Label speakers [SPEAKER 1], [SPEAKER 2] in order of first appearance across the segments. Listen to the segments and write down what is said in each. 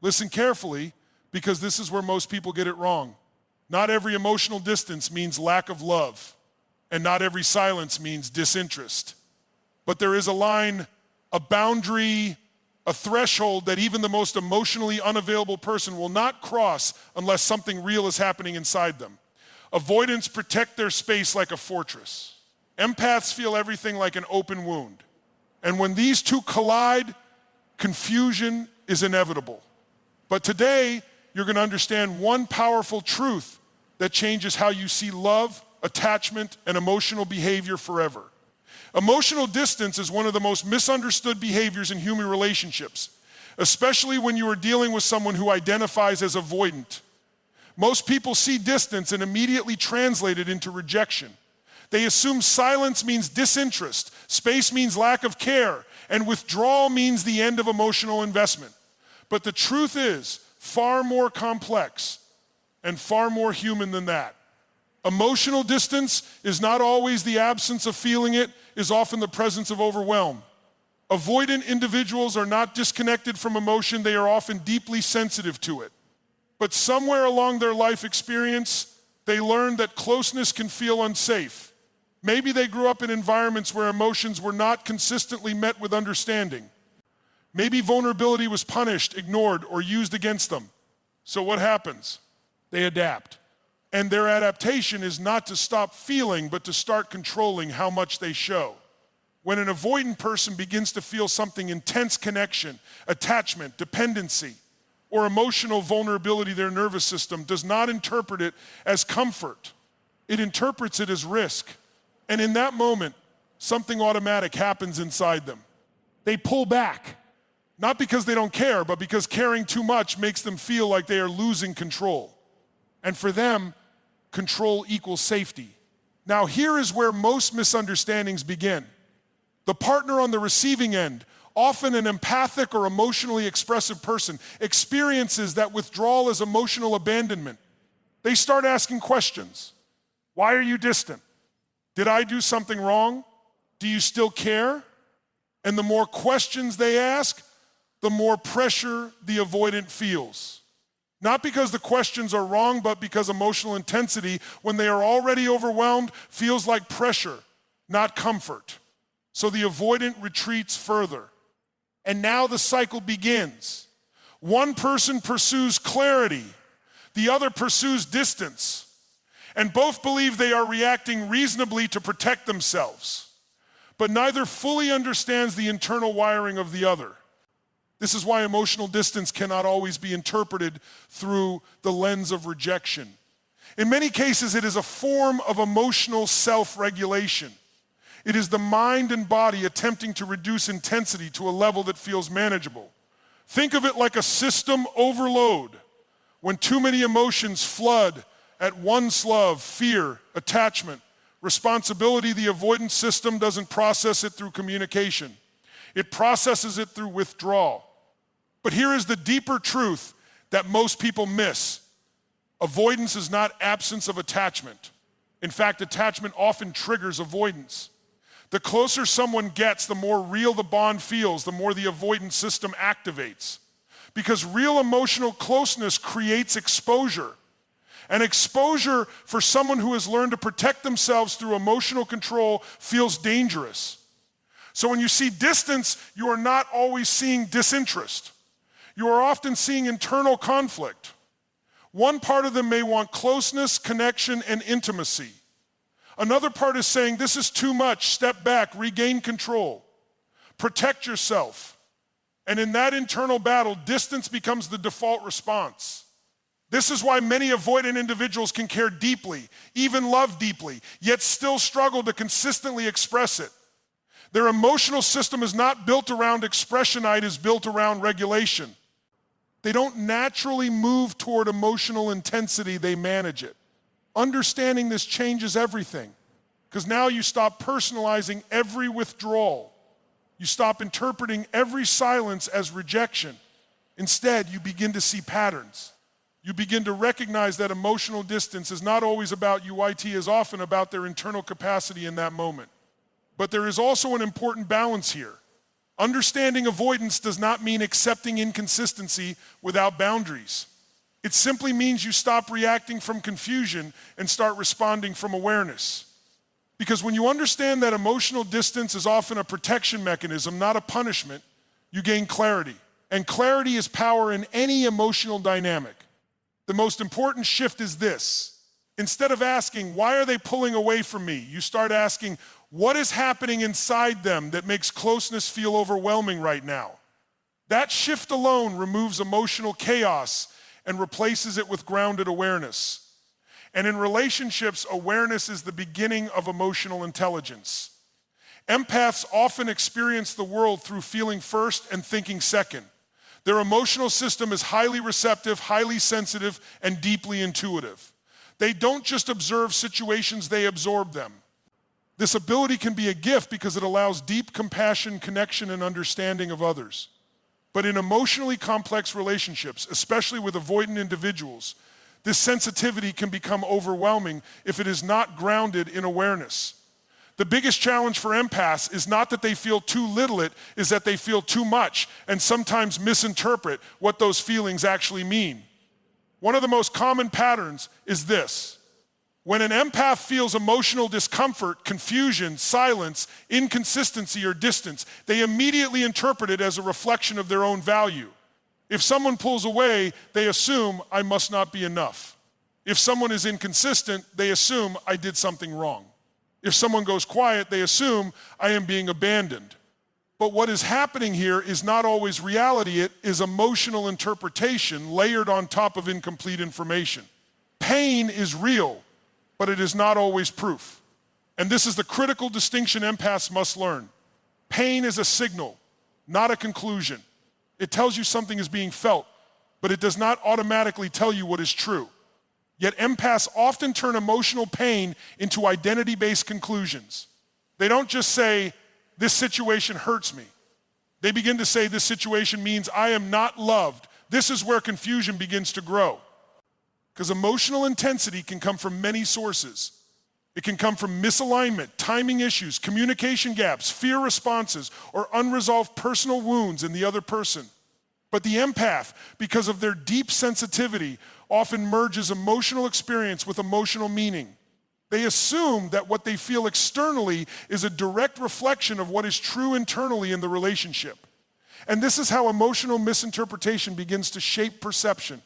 [SPEAKER 1] Listen carefully, because this is where most people get it wrong. Not every emotional distance means lack of love, and not every silence means disinterest. But there is a line, a boundary, a threshold that even the most emotionally unavailable person will not cross unless something real is happening inside them. Avoidants protect their space like a fortress. Empaths feel everything like an open wound. And when these two collide, confusion is inevitable. But today, you're going to understand one powerful truth that changes how you see love, attachment, and emotional behavior forever. Emotional distance is one of the most misunderstood behaviors in human relationships, especially when you are dealing with someone who identifies as avoidant. Most people see distance and immediately translate it into rejection. They assume silence means disinterest, space means lack of care, and withdrawal means the end of emotional investment. But the truth is far more complex and far more human than that. Emotional distance is not always the absence of feeling it, is often the presence of overwhelm. Avoidant individuals are not disconnected from emotion, they are often deeply sensitive to it. But somewhere along their life experience, they learn that closeness can feel unsafe. Maybe they grew up in environments where emotions were not consistently met with understanding. Maybe vulnerability was punished, ignored, or used against them. So what happens? They adapt. And their adaptation is not to stop feeling, but to start controlling how much they show. When an avoidant person begins to feel something intense connection, attachment, dependency, or emotional vulnerability, their nervous system does not interpret it as comfort. It interprets it as risk. And in that moment, something automatic happens inside them. They pull back, not because they don't care, but because caring too much makes them feel like they are losing control. And for them, control equals safety. Now here is where most misunderstandings begin. The partner on the receiving end, often an empathic or emotionally expressive person, experiences that withdrawal as emotional abandonment. They start asking questions. Why are you distant? Did I do something wrong? Do you still care? And the more questions they ask, the more pressure the avoidant feels. Not because the questions are wrong, but because emotional intensity, when they are already overwhelmed, feels like pressure, not comfort. So the avoidant retreats further. And now the cycle begins. One person pursues clarity, the other pursues distance. And both believe they are reacting reasonably to protect themselves. But neither fully understands the internal wiring of the other. This is why emotional distance cannot always be interpreted through the lens of rejection. In many cases, it is a form of emotional self-regulation. It is the mind and body attempting to reduce intensity to a level that feels manageable. Think of it like a system overload. When too many emotions flood at once, love, fear, attachment, responsibility, the avoidance system doesn't process it through communication. It processes it through withdrawal. But here is the deeper truth that most people miss. Avoidance is not absence of attachment. In fact, attachment often triggers avoidance. The closer someone gets, the more real the bond feels, the more the avoidance system activates. Because real emotional closeness creates exposure. And exposure for someone who has learned to protect themselves through emotional control feels dangerous. So when you see distance, you are not always seeing disinterest. You are often seeing internal conflict. One part of them may want closeness, connection, and intimacy. Another part is saying, this is too much, step back, regain control, protect yourself. And in that internal battle, distance becomes the default response. This is why many avoidant individuals can care deeply, even love deeply, yet still struggle to consistently express it. Their emotional system is not built around expression, it is built around regulation. They don't naturally move toward emotional intensity, they manage it. Understanding this changes everything, because now you stop personalizing every withdrawal. You stop interpreting every silence as rejection. Instead, you begin to see patterns. You begin to recognize that emotional distance is not always about you, it is often about their internal capacity in that moment. But there is also an important balance here. Understanding avoidance does not mean accepting inconsistency without boundaries. It simply means you stop reacting from confusion and start responding from awareness. Because when you understand that emotional distance is often a protection mechanism, not a punishment, you gain clarity. And clarity is power in any emotional dynamic. The most important shift is this. Instead of asking, why are they pulling away from me? You start asking, what is happening inside them that makes closeness feel overwhelming right now? That shift alone removes emotional chaos and replaces it with grounded awareness. And in relationships, awareness is the beginning of emotional intelligence. Empaths often experience the world through feeling first and thinking second. Their emotional system is highly receptive, highly sensitive, and deeply intuitive. They don't just observe situations, they absorb them. This ability can be a gift because it allows deep compassion, connection, and understanding of others. But in emotionally complex relationships, especially with avoidant individuals, this sensitivity can become overwhelming if it is not grounded in awareness. The biggest challenge for empaths is not that they feel too little, it is that they feel too much and sometimes misinterpret what those feelings actually mean. One of the most common patterns is this. When an empath feels emotional discomfort, confusion, silence, inconsistency, or distance, they immediately interpret it as a reflection of their own value. If someone pulls away, they assume, I must not be enough. If someone is inconsistent, they assume, I did something wrong. If someone goes quiet, they assume, I am being abandoned. But what is happening here is not always reality, it is emotional interpretation layered on top of incomplete information. Pain is real, but it is not always proof. And this is the critical distinction empaths must learn. Pain is a signal, not a conclusion. It tells you something is being felt, but it does not automatically tell you what is true. Yet empaths often turn emotional pain into identity-based conclusions. They don't just say, this situation hurts me. They begin to say, this situation means I am not loved. This is where confusion begins to grow. Because emotional intensity can come from many sources. It can come from misalignment, timing issues, communication gaps, fear responses, or unresolved personal wounds in the other person. But the empath, because of their deep sensitivity, often merges emotional experience with emotional meaning. They assume that what they feel externally is a direct reflection of what is true internally in the relationship. And this is how emotional misinterpretation begins to shape perception.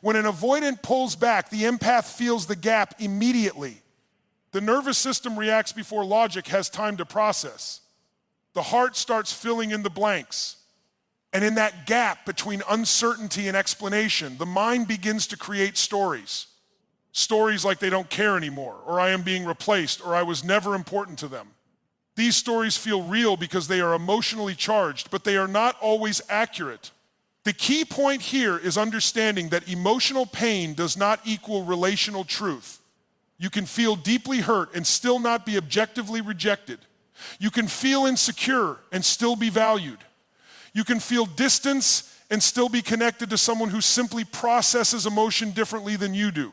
[SPEAKER 1] When an avoidant pulls back, the empath feels the gap immediately. The nervous system reacts before logic has time to process. The heart starts filling in the blanks. And in that gap between uncertainty and explanation, the mind begins to create stories. Stories like they don't care anymore, or I am being replaced, or I was never important to them. These stories feel real because they are emotionally charged, but they are not always accurate. The key point here is understanding that emotional pain does not equal relational truth. You can feel deeply hurt and still not be objectively rejected. You can feel insecure and still be valued. You can feel distance and still be connected to someone who simply processes emotion differently than you do.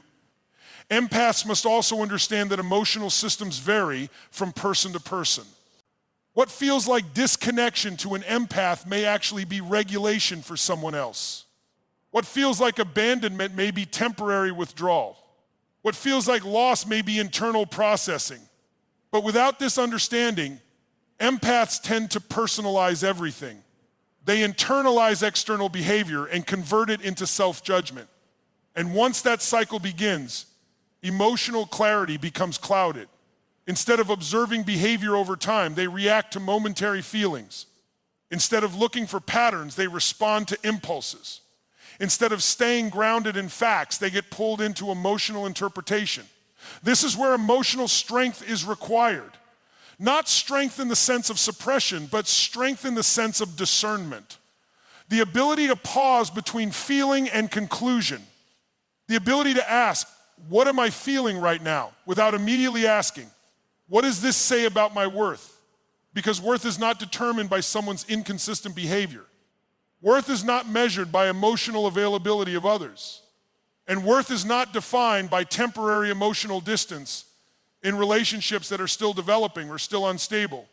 [SPEAKER 1] Empaths must also understand that emotional systems vary from person to person. What feels like disconnection to an empath may actually be regulation for someone else. What feels like abandonment may be temporary withdrawal. What feels like loss may be internal processing. But without this understanding, empaths tend to personalize everything. They internalize external behavior and convert it into self-judgment. And once that cycle begins, emotional clarity becomes clouded. Instead of observing behavior over time, they react to momentary feelings. Instead of looking for patterns, they respond to impulses. Instead of staying grounded in facts, they get pulled into emotional interpretation. This is where emotional strength is required. Not strength in the sense of suppression, but strength in the sense of discernment. The ability to pause between feeling and conclusion. The ability to ask, what am I feeling right now? Without immediately asking, what does this say about my worth? Because worth is not determined by someone's inconsistent behavior. Worth is not measured by emotional availability of others. And worth is not defined by temporary emotional distance in relationships that are still developing or still unstable.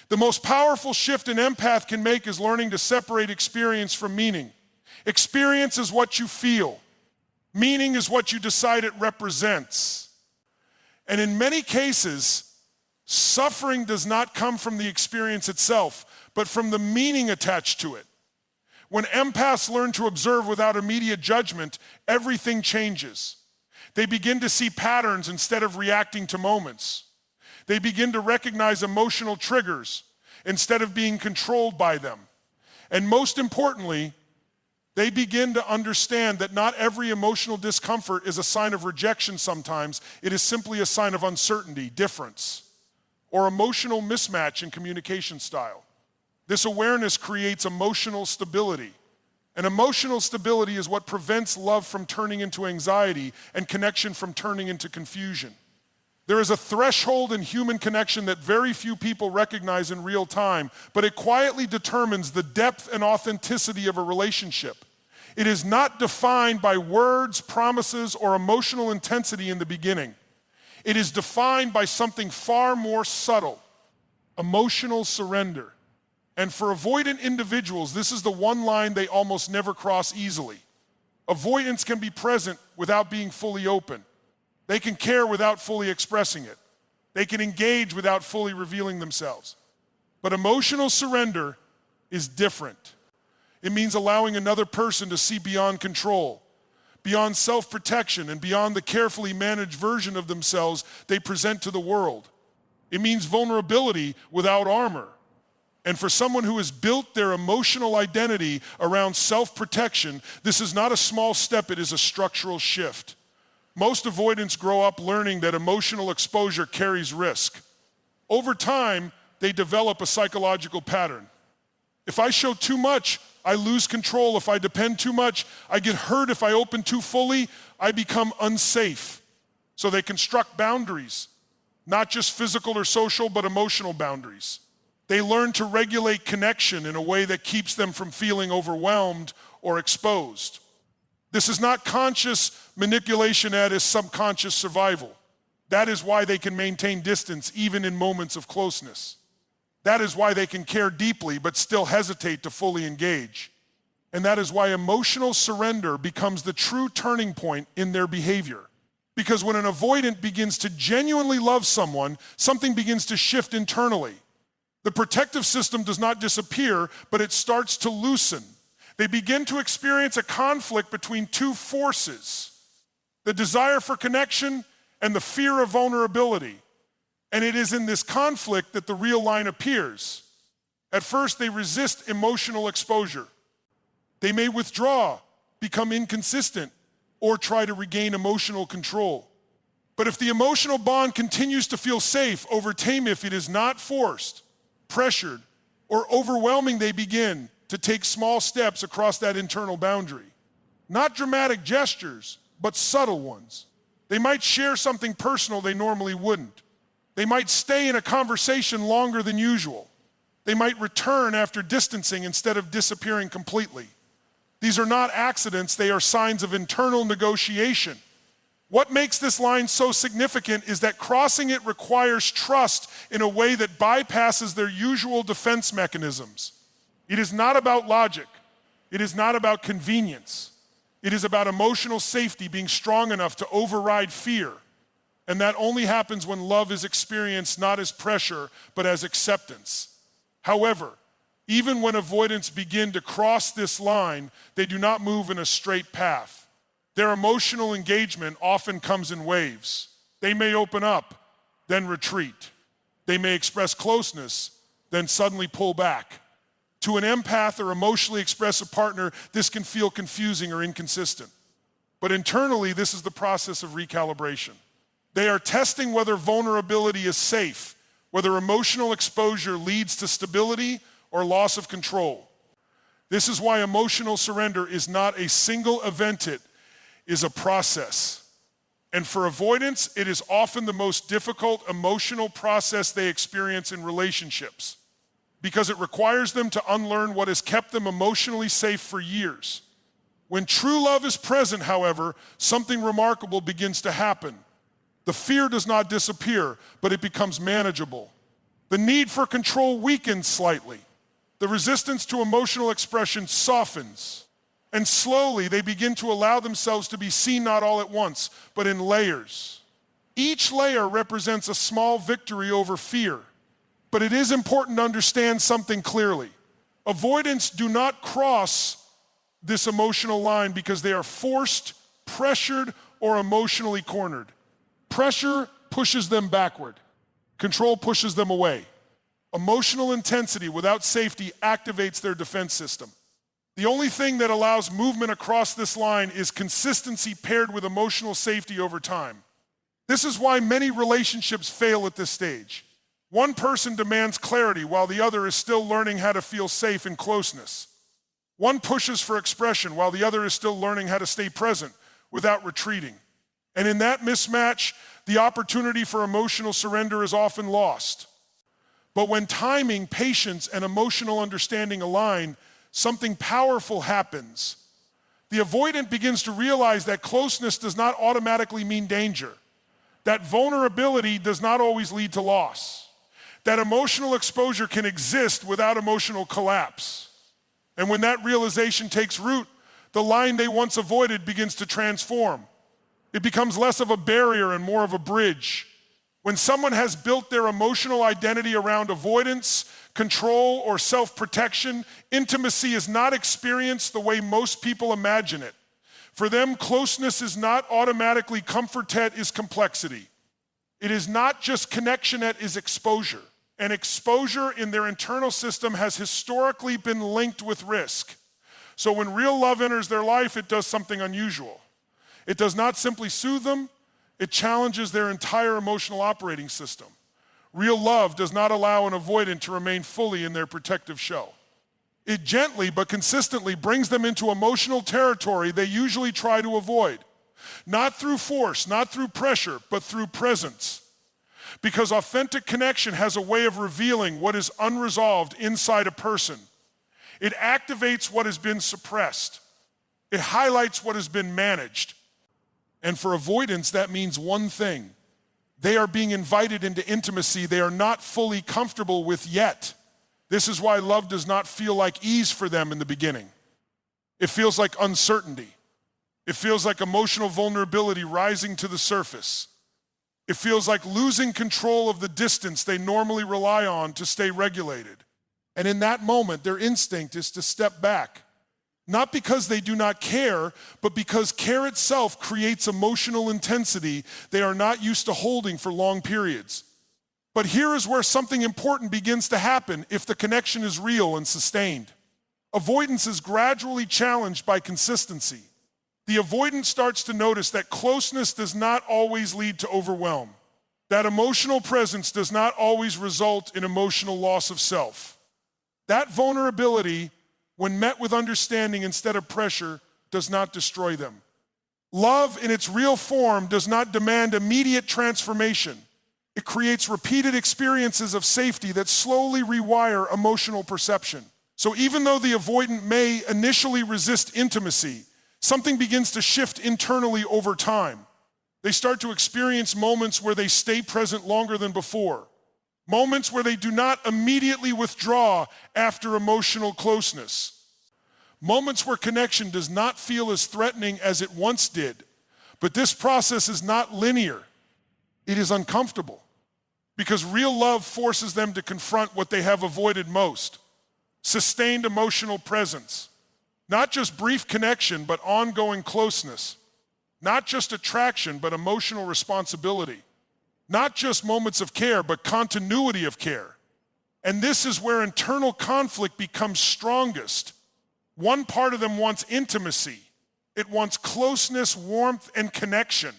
[SPEAKER 1] The most powerful shift an empath can make is learning to separate experience from meaning. Experience is what you feel. Meaning is what you decide it represents. And in many cases, suffering does not come from the experience itself, but from the meaning attached to it. When empaths learn to observe without immediate judgment, everything changes. They begin to see patterns instead of reacting to moments. They begin to recognize emotional triggers instead of being controlled by them. And most importantly, they begin to understand that not every emotional discomfort is a sign of rejection sometimes. It is simply a sign of uncertainty, difference, or emotional mismatch in communication style. This awareness creates emotional stability. And emotional stability is what prevents love from turning into anxiety and connection from turning into confusion. There is a threshold in human connection that very few people recognize in real time, but it quietly determines the depth and authenticity of a relationship. It is not defined by words, promises, or emotional intensity in the beginning. It is defined by something far more subtle, emotional surrender. And for avoidant individuals, this is the one line they almost never cross easily. Avoidance can be present without being fully open. They can care without fully expressing it. They can engage without fully revealing themselves. But emotional surrender is different. It means allowing another person to see beyond control, beyond self-protection, and beyond the carefully managed version of themselves they present to the world. It means vulnerability without armor. And for someone who has built their emotional identity around self-protection, this is not a small step, it is a structural shift. Most avoidants grow up learning that emotional exposure carries risk. Over time, they develop a psychological pattern. If I show too much, I lose control. If I depend too much, I get hurt. If I open too fully, I become unsafe. So they construct boundaries, not just physical or social, but emotional boundaries. They learn to regulate connection in a way that keeps them from feeling overwhelmed or exposed. This is not conscious manipulation, that is subconscious survival. That is why they can maintain distance even in moments of closeness. That is why they can care deeply but still hesitate to fully engage. And that is why emotional surrender becomes the true turning point in their behavior. Because when an avoidant begins to genuinely love someone, something begins to shift internally. The protective system does not disappear, but it starts to loosen. They begin to experience a conflict between two forces, the desire for connection and the fear of vulnerability. And it is in this conflict that the real line appears. At first, they resist emotional exposure. They may withdraw, become inconsistent, or try to regain emotional control. But if the emotional bond continues to feel safe, over time, if it is not forced, pressured, or overwhelming, they begin to take small steps across that internal boundary. Not dramatic gestures, but subtle ones. They might share something personal they normally wouldn't. They might stay in a conversation longer than usual. They might return after distancing instead of disappearing completely. These are not accidents, they are signs of internal negotiation. What makes this line so significant is that crossing it requires trust in a way that bypasses their usual defense mechanisms. It is not about logic. It is not about convenience. It is about emotional safety being strong enough to override fear. And that only happens when love is experienced not as pressure, but as acceptance. However, even when avoidants begin to cross this line, they do not move in a straight path. Their emotional engagement often comes in waves. They may open up, then retreat. They may express closeness, then suddenly pull back. To an empath or emotionally expressive partner, this can feel confusing or inconsistent. But internally, this is the process of recalibration. They are testing whether vulnerability is safe, whether emotional exposure leads to stability or loss of control. This is why emotional surrender is not a single event, it is a process. And for avoidants, it is often the most difficult emotional process they experience in relationships because it requires them to unlearn what has kept them emotionally safe for years. When true love is present, however, something remarkable begins to happen. The fear does not disappear, but it becomes manageable. The need for control weakens slightly. The resistance to emotional expression softens. And slowly they begin to allow themselves to be seen not all at once, but in layers. Each layer represents a small victory over fear. But it is important to understand something clearly. Avoidants do not cross this emotional line because they are forced, pressured, or emotionally cornered. Pressure pushes them backward. Control pushes them away. Emotional intensity without safety activates their defense system. The only thing that allows movement across this line is consistency paired with emotional safety over time. This is why many relationships fail at this stage. One person demands clarity while the other is still learning how to feel safe in closeness. One pushes for expression while the other is still learning how to stay present without retreating. And in that mismatch, the opportunity for emotional surrender is often lost. But when timing, patience, and emotional understanding align, something powerful happens. The avoidant begins to realize that closeness does not automatically mean danger. That vulnerability does not always lead to loss. That emotional exposure can exist without emotional collapse. And when that realization takes root, the line they once avoided begins to transform. It becomes less of a barrier and more of a bridge. When someone has built their emotional identity around avoidance, control, or self-protection, intimacy is not experienced the way most people imagine it. For them, closeness is not automatically comfort at is complexity. It is not just connection at is exposure. And exposure in their internal system has historically been linked with risk. So when real love enters their life, it does something unusual. It does not simply soothe them, it challenges their entire emotional operating system. Real love does not allow an avoidant to remain fully in their protective shell. It gently but consistently brings them into emotional territory they usually try to avoid. Not through force, not through pressure, but through presence. Because authentic connection has a way of revealing what is unresolved inside a person. It activates what has been suppressed. It highlights what has been managed. And for avoidants, that means one thing. They are being invited into intimacy they are not fully comfortable with yet. This is why love does not feel like ease for them in the beginning. It feels like uncertainty. It feels like emotional vulnerability rising to the surface. It feels like losing control of the distance they normally rely on to stay regulated. And in that moment, their instinct is to step back. Not because they do not care, but because care itself creates emotional intensity they are not used to holding for long periods. But here is where something important begins to happen if the connection is real and sustained. Avoidance is gradually challenged by consistency. The avoidant starts to notice that closeness does not always lead to overwhelm. That emotional presence does not always result in emotional loss of self. That vulnerability, when met with understanding instead of pressure, does not destroy them. Love in its real form does not demand immediate transformation. It creates repeated experiences of safety that slowly rewire emotional perception. So even though the avoidant may initially resist intimacy, something begins to shift internally over time. They start to experience moments where they stay present longer than before. Moments where they do not immediately withdraw after emotional closeness. Moments where connection does not feel as threatening as it once did. But this process is not linear. It is uncomfortable. Because real love forces them to confront what they have avoided most. Sustained emotional presence. Not just brief connection, but ongoing closeness. Not just attraction, but emotional responsibility. Not just moments of care, but continuity of care. And this is where internal conflict becomes strongest. One part of them wants intimacy. It wants closeness, warmth, and connection.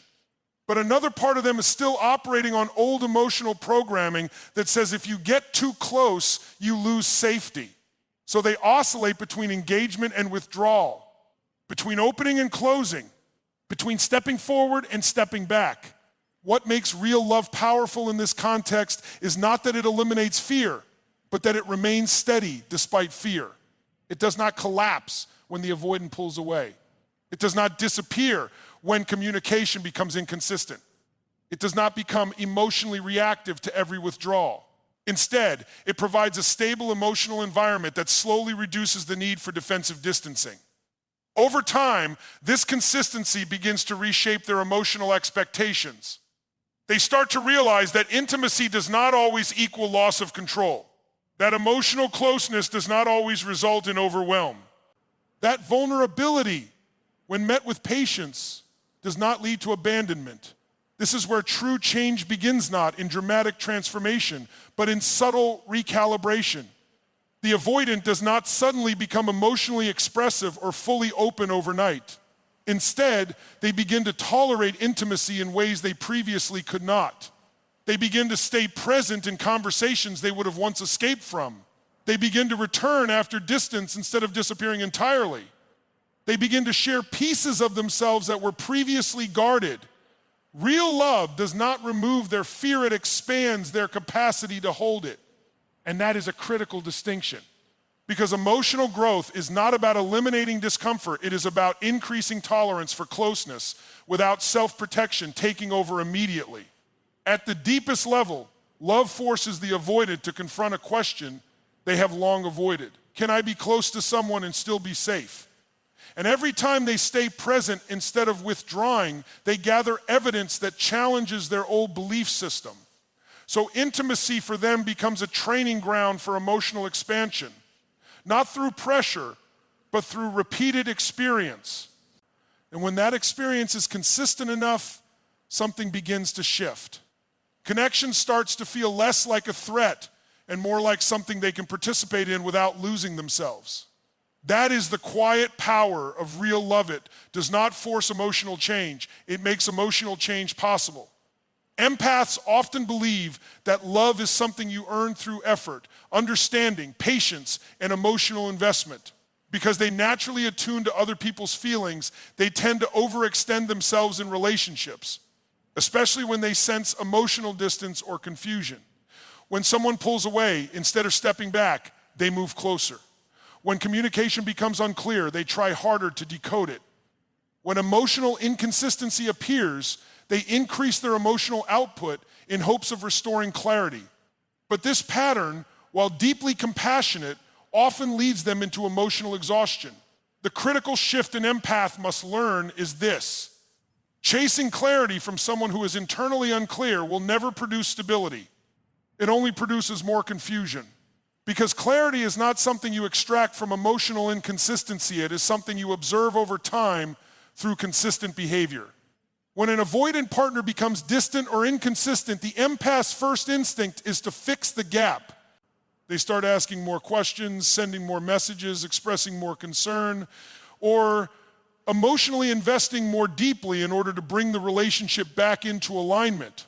[SPEAKER 1] But another part of them is still operating on old emotional programming that says if you get too close, you lose safety. So they oscillate between engagement and withdrawal, between opening and closing, between stepping forward and stepping back. What makes real love powerful in this context is not that it eliminates fear, but that it remains steady despite fear. It does not collapse when the avoidant pulls away. It does not disappear when communication becomes inconsistent. It does not become emotionally reactive to every withdrawal. Instead, it provides a stable emotional environment that slowly reduces the need for defensive distancing. Over time, this consistency begins to reshape their emotional expectations. They start to realize that intimacy does not always equal loss of control, that emotional closeness does not always result in overwhelm, that vulnerability, when met with patience, does not lead to abandonment. This is where true change begins, not in dramatic transformation, but in subtle recalibration. The avoidant does not suddenly become emotionally expressive or fully open overnight. Instead, they begin to tolerate intimacy in ways they previously could not. They begin to stay present in conversations they would have once escaped from. They begin to return after distance instead of disappearing entirely. They begin to share pieces of themselves that were previously guarded. Real love does not remove their fear, it expands their capacity to hold it. And that is a critical distinction. Because emotional growth is not about eliminating discomfort, it is about increasing tolerance for closeness without self-protection taking over immediately. At the deepest level, love forces the avoidant to confront a question they have long avoided. Can I be close to someone and still be safe? And every time they stay present instead of withdrawing, they gather evidence that challenges their old belief system. So intimacy for them becomes a training ground for emotional expansion, not through pressure, but through repeated experience. And when that experience is consistent enough, something begins to shift. Connection starts to feel less like a threat and more like something they can participate in without losing themselves. That is the quiet power of real love. It does not force emotional change. It makes emotional change possible. Empaths often believe that love is something you earn through effort, understanding, patience, and emotional investment. Because they naturally attune to other people's feelings, they tend to overextend themselves in relationships, especially when they sense emotional distance or confusion. When someone pulls away, instead of stepping back, they move closer. When communication becomes unclear, they try harder to decode it. When emotional inconsistency appears, they increase their emotional output in hopes of restoring clarity. But this pattern, while deeply compassionate, often leads them into emotional exhaustion. The critical shift an empath must learn is this: chasing clarity from someone who is internally unclear will never produce stability. It only produces more confusion. Because clarity is not something you extract from emotional inconsistency, it is something you observe over time through consistent behavior. When an avoidant partner becomes distant or inconsistent, the empath's first instinct is to fix the gap. They start asking more questions, sending more messages, expressing more concern, or emotionally investing more deeply in order to bring the relationship back into alignment.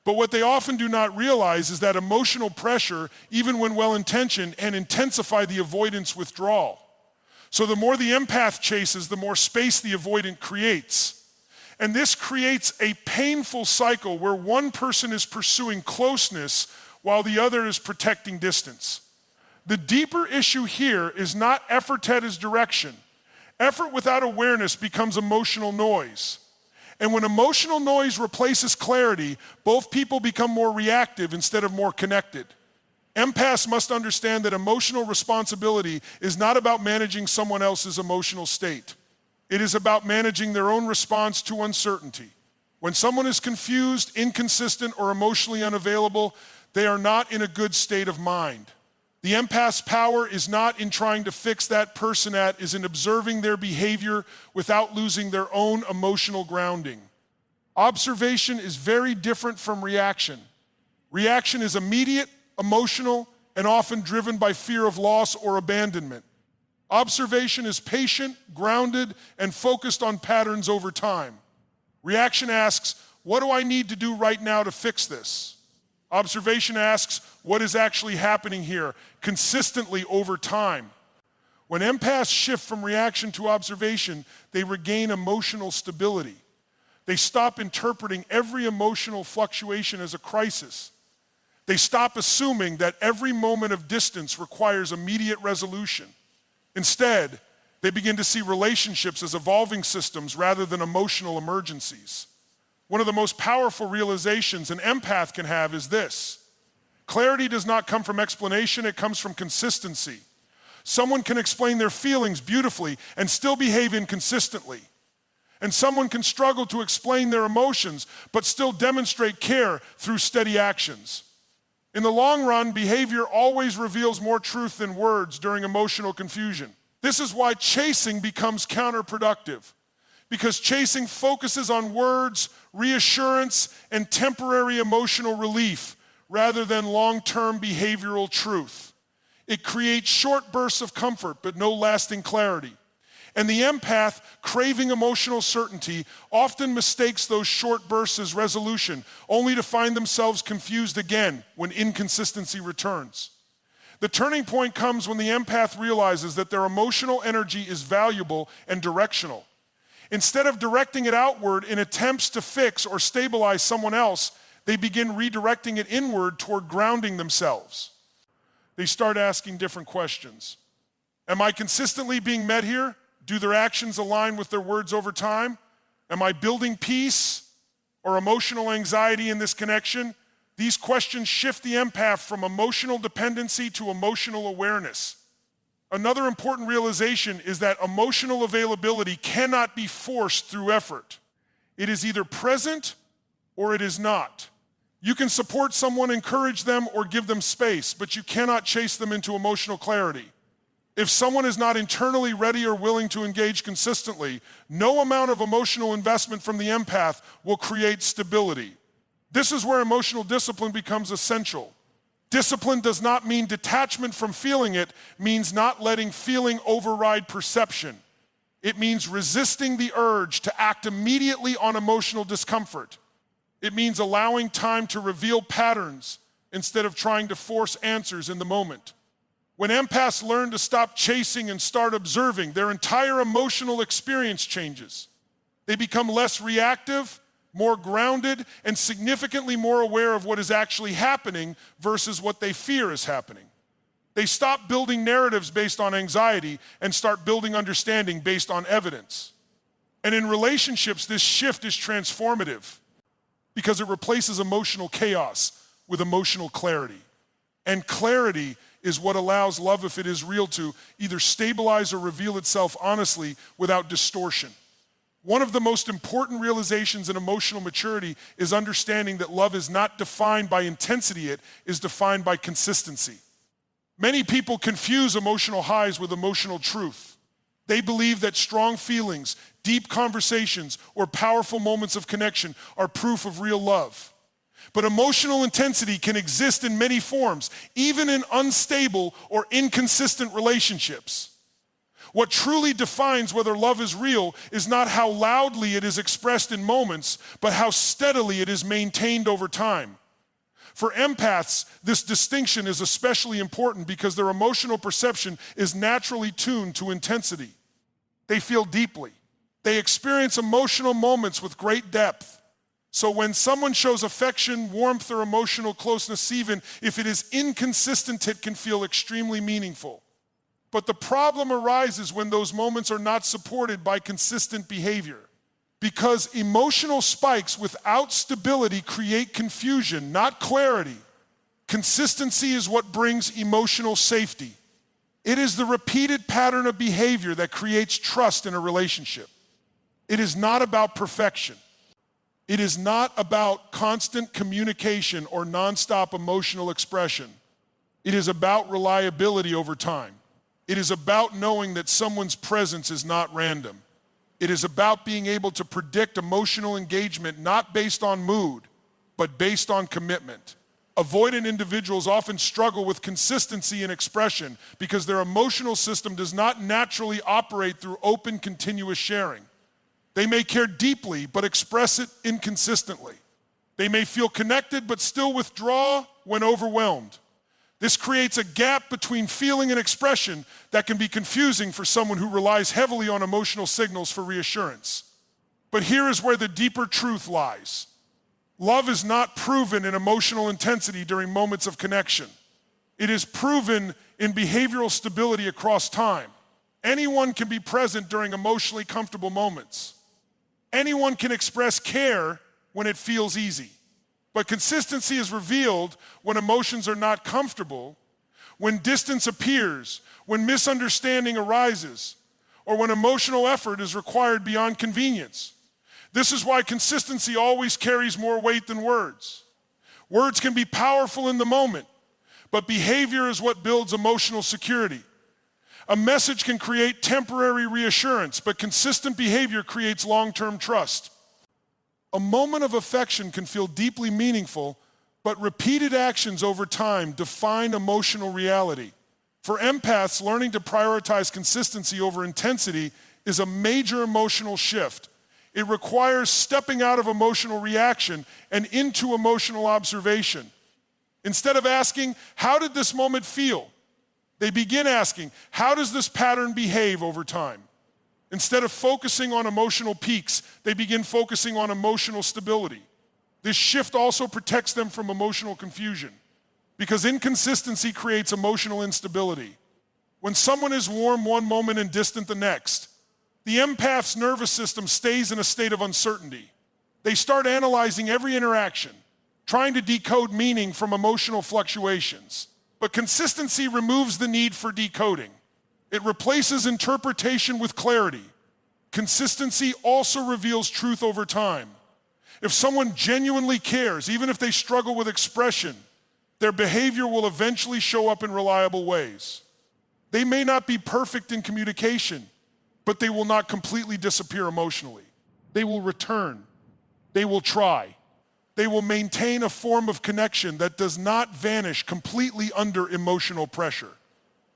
[SPEAKER 1] But what they often do not realize is that emotional pressure, even when well-intentioned, can intensify the avoidance withdrawal. So the more the empath chases, the more space the avoidant creates. And this creates a painful cycle where one person is pursuing closeness while the other is protecting distance. The deeper issue here is not effort that is direction. Effort without awareness becomes emotional noise. And when emotional noise replaces clarity, both people become more reactive instead of more connected. Empaths must understand that emotional responsibility is not about managing someone else's emotional state. It is about managing their own response to uncertainty. When someone is confused, inconsistent, or emotionally unavailable, they are not in a good state of mind. The empath's power is not in trying to fix that person, is in observing their behavior without losing their own emotional grounding. Observation is very different from reaction. Reaction is immediate, emotional, and often driven by fear of loss or abandonment. Observation is patient, grounded, and focused on patterns over time. Reaction asks, what do I need to do right now to fix this? Observation asks, what is actually happening here, consistently over time. When empaths shift from reaction to observation, they regain emotional stability. They stop interpreting every emotional fluctuation as a crisis. They stop assuming that every moment of distance requires immediate resolution. Instead, they begin to see relationships as evolving systems rather than emotional emergencies. One of the most powerful realizations an empath can have is this: Clarity does not come from explanation, it comes from consistency. Someone can explain their feelings beautifully and still behave inconsistently. And someone can struggle to explain their emotions, but still demonstrate care through steady actions. In the long run, behavior always reveals more truth than words during emotional confusion. This is why chasing becomes counterproductive, because chasing focuses on words, reassurance, and temporary emotional relief rather than long-term behavioral truth. It creates short bursts of comfort, but no lasting clarity. And the empath, craving emotional certainty, often mistakes those short bursts as resolution, only to find themselves confused again when inconsistency returns. The turning point comes when the empath realizes that their emotional energy is valuable and directional. Instead of directing it outward in attempts to fix or stabilize someone else, they begin redirecting it inward toward grounding themselves. They start asking different questions. Am I consistently being met here? Do their actions align with their words over time? Am I building peace or emotional anxiety in this connection? These questions shift the empath from emotional dependency to emotional awareness. Another important realization is that emotional availability cannot be forced through effort. It is either present or it is not. You can support someone, encourage them, or give them space, but you cannot chase them into emotional clarity. If someone is not internally ready or willing to engage consistently, no amount of emotional investment from the empath will create stability. This is where emotional discipline becomes essential. Discipline does not mean detachment from feeling, it means not letting feeling override perception. It means resisting the urge to act immediately on emotional discomfort. It means allowing time to reveal patterns instead of trying to force answers in the moment. When empaths learn to stop chasing and start observing, their entire emotional experience changes. They become less reactive, more grounded, and significantly more aware of what is actually happening versus what they fear is happening. They stop building narratives based on anxiety and start building understanding based on evidence. And in relationships, this shift is transformative because it replaces emotional chaos with emotional clarity. And clarity is what allows love, if it is real, to either stabilize or reveal itself honestly without distortion. One of the most important realizations in emotional maturity is understanding that love is not defined by intensity, it is defined by consistency. Many people confuse emotional highs with emotional truth. They believe that strong feelings, deep conversations, or powerful moments of connection are proof of real love. But emotional intensity can exist in many forms, even in unstable or inconsistent relationships. What truly defines whether love is real is not how loudly it is expressed in moments, but how steadily it is maintained over time. For empaths, this distinction is especially important because their emotional perception is naturally tuned to intensity. They feel deeply. They experience emotional moments with great depth. So when someone shows affection, warmth, or emotional closeness, even if it is inconsistent, it can feel extremely meaningful. But the problem arises when those moments are not supported by consistent behavior. Because emotional spikes without stability create confusion, not clarity. Consistency is what brings emotional safety. It is the repeated pattern of behavior that creates trust in a relationship. It is not about perfection. It is not about constant communication or nonstop emotional expression. It is about reliability over time. It is about knowing that someone's presence is not random. It is about being able to predict emotional engagement not based on mood, but based on commitment. Avoidant individuals often struggle with consistency in expression because their emotional system does not naturally operate through open, continuous sharing. They may care deeply, but express it inconsistently. They may feel connected, but still withdraw when overwhelmed. This creates a gap between feeling and expression that can be confusing for someone who relies heavily on emotional signals for reassurance. But here is where the deeper truth lies. Love is not proven in emotional intensity during moments of connection. It is proven in behavioral stability across time. Anyone can be present during emotionally comfortable moments. Anyone can express care when it feels easy. But consistency is revealed when emotions are not comfortable, when distance appears, when misunderstanding arises, or when emotional effort is required beyond convenience. This is why consistency always carries more weight than words. Words can be powerful in the moment, but behavior is what builds emotional security. A message can create temporary reassurance, but consistent behavior creates long-term trust. A moment of affection can feel deeply meaningful, but repeated actions over time define emotional reality. For empaths, learning to prioritize consistency over intensity is a major emotional shift. It requires stepping out of emotional reaction and into emotional observation. Instead of asking, "How did this moment feel?" they begin asking, "How does this pattern behave over time?" Instead of focusing on emotional peaks, they begin focusing on emotional stability. This shift also protects them from emotional confusion, because inconsistency creates emotional instability. When someone is warm one moment and distant the next, the empath's nervous system stays in a state of uncertainty. They start analyzing every interaction, trying to decode meaning from emotional fluctuations. But consistency removes the need for decoding. It replaces interpretation with clarity. Consistency also reveals truth over time. If someone genuinely cares, even if they struggle with expression, their behavior will eventually show up in reliable ways. They may not be perfect in communication, but they will not completely disappear emotionally. They will return. They will try. They will maintain a form of connection that does not vanish completely under emotional pressure.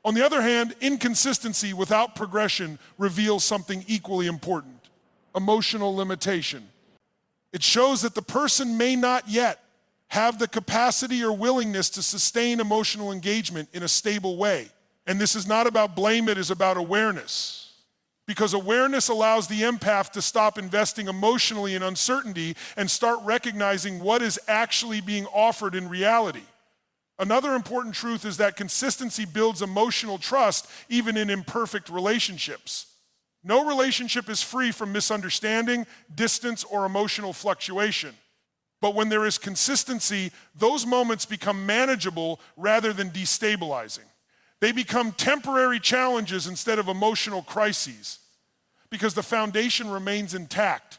[SPEAKER 1] On the other hand, inconsistency without progression reveals something equally important: emotional limitation. It shows that the person may not yet have the capacity or willingness to sustain emotional engagement in a stable way. And this is not about blame, it is about awareness. Because awareness allows the empath to stop investing emotionally in uncertainty and start recognizing what is actually being offered in reality. Another important truth is that consistency builds emotional trust even in imperfect relationships. No relationship is free from misunderstanding, distance, or emotional fluctuation. But when there is consistency, those moments become manageable rather than destabilizing. They become temporary challenges instead of emotional crises, because the foundation remains intact.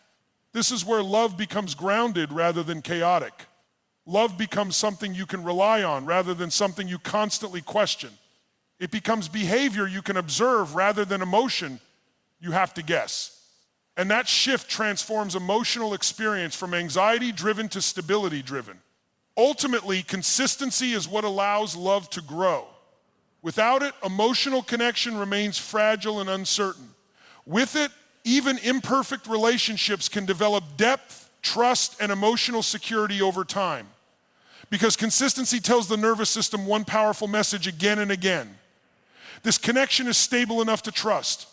[SPEAKER 1] This is where love becomes grounded rather than chaotic. Love becomes something you can rely on rather than something you constantly question. It becomes behavior you can observe rather than emotion you have to guess. And that shift transforms emotional experience from anxiety-driven to stability-driven. Ultimately, consistency is what allows love to grow. Without it, emotional connection remains fragile and uncertain. With it, even imperfect relationships can develop depth, trust, and emotional security over time. Because consistency tells the nervous system one powerful message again and again: this connection is stable enough to trust.